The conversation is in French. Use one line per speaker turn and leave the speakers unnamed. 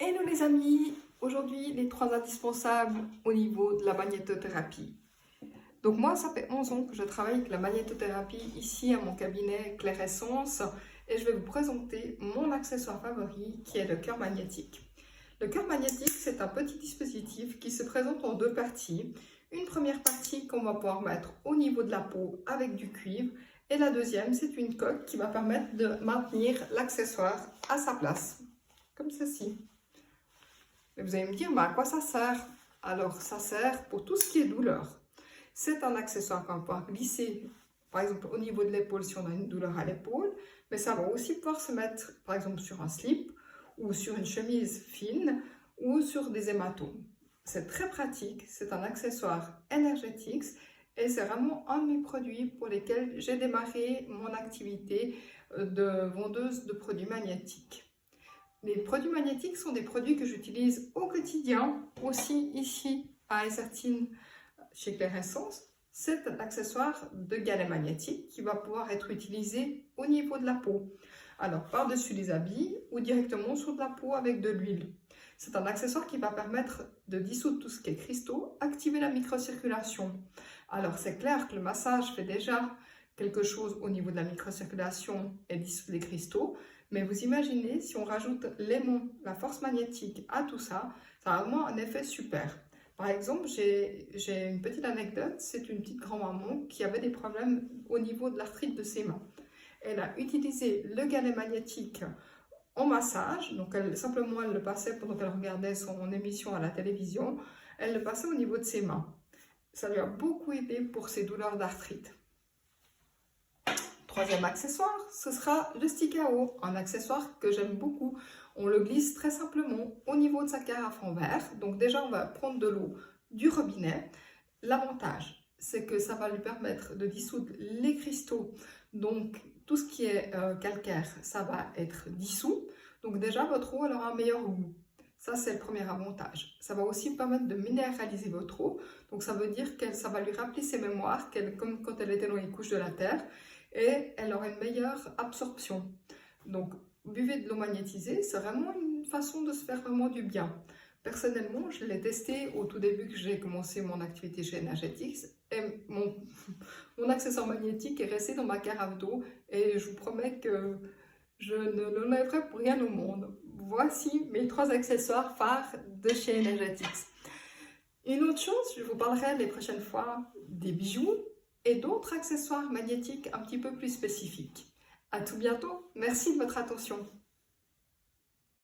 Hello les amis, aujourd'hui les 3 indispensables au niveau de la magnétothérapie. Donc moi ça fait 11 ans que je travaille avec la magnétothérapie ici à mon cabinet Claire Essence et je vais vous présenter mon accessoire favori qui est le cœur magnétique. Le cœur magnétique c'est un petit dispositif qui se présente en 2 parties. Une première partie qu'on va pouvoir mettre au niveau de la peau avec du cuivre et la deuxième c'est une coque qui va permettre de maintenir l'accessoire à sa place, comme ceci. Et vous allez me dire, mais à quoi ça sert? Alors, ça sert pour tout ce qui est douleur. C'est un accessoire qu'on va pouvoir glisser, par exemple, au niveau de l'épaule si on a une douleur à l'épaule, mais ça va aussi pouvoir se mettre, par exemple, sur un slip ou sur une chemise fine ou sur des hématomes. C'est très pratique, c'est un accessoire énergétique et c'est vraiment un de mes produits pour lesquels j'ai démarré mon activité de vendeuse de produits magnétiques. Les produits magnétiques sont des produits que j'utilise au quotidien, aussi ici à Essertine chez Claire Essence. C'est un accessoire de galet magnétique qui va pouvoir être utilisé au niveau de la peau. Alors par-dessus les habits ou directement sur de la peau avec de l'huile. C'est un accessoire qui va permettre de dissoudre tout ce qui est cristaux, activer la microcirculation. Alors c'est clair que le massage fait déjà quelque chose au niveau de la microcirculation et dissout les cristaux. Mais vous imaginez, si on rajoute l'aimant, la force magnétique à tout ça, ça a vraiment un effet super. Par exemple, j'ai une petite anecdote, c'est une petite grand-maman qui avait des problèmes au niveau de l'arthrite de ses mains. Elle a utilisé le galet magnétique en massage, donc simplement elle le passait pendant qu'elle regardait son émission à la télévision, elle le passait au niveau de ses mains. Ça lui a beaucoup aidé pour ses douleurs d'arthrite. Troisième accessoire, ce sera le stick à eau, un accessoire que j'aime beaucoup. On le glisse très simplement au niveau de sa carafe en verre. Donc déjà, on va prendre de l'eau du robinet. L'avantage, c'est que ça va lui permettre de dissoudre les cristaux. Donc tout ce qui est calcaire, ça va être dissous. Donc déjà, votre eau elle aura un meilleur goût. Ça, c'est le premier avantage. Ça va aussi permettre de minéraliser votre eau. Donc ça veut dire que ça va lui rappeler ses mémoires, comme quand elle était dans les couches de la terre. Et elle aura une meilleure absorption. Donc, buvez de l'eau magnétisée, c'est vraiment une façon de se faire vraiment du bien. Personnellement, je l'ai testé au tout début que j'ai commencé mon activité chez Energetics et mon accessoire magnétique est resté dans ma carafe d'eau et je vous promets que je ne l'enlèverai pour rien au monde. Voici mes 3 accessoires phares de chez Energetics. Une autre chose, je vous parlerai les prochaines fois des bijoux et d'autres accessoires magnétiques un petit peu plus spécifiques. À tout bientôt, merci de votre attention.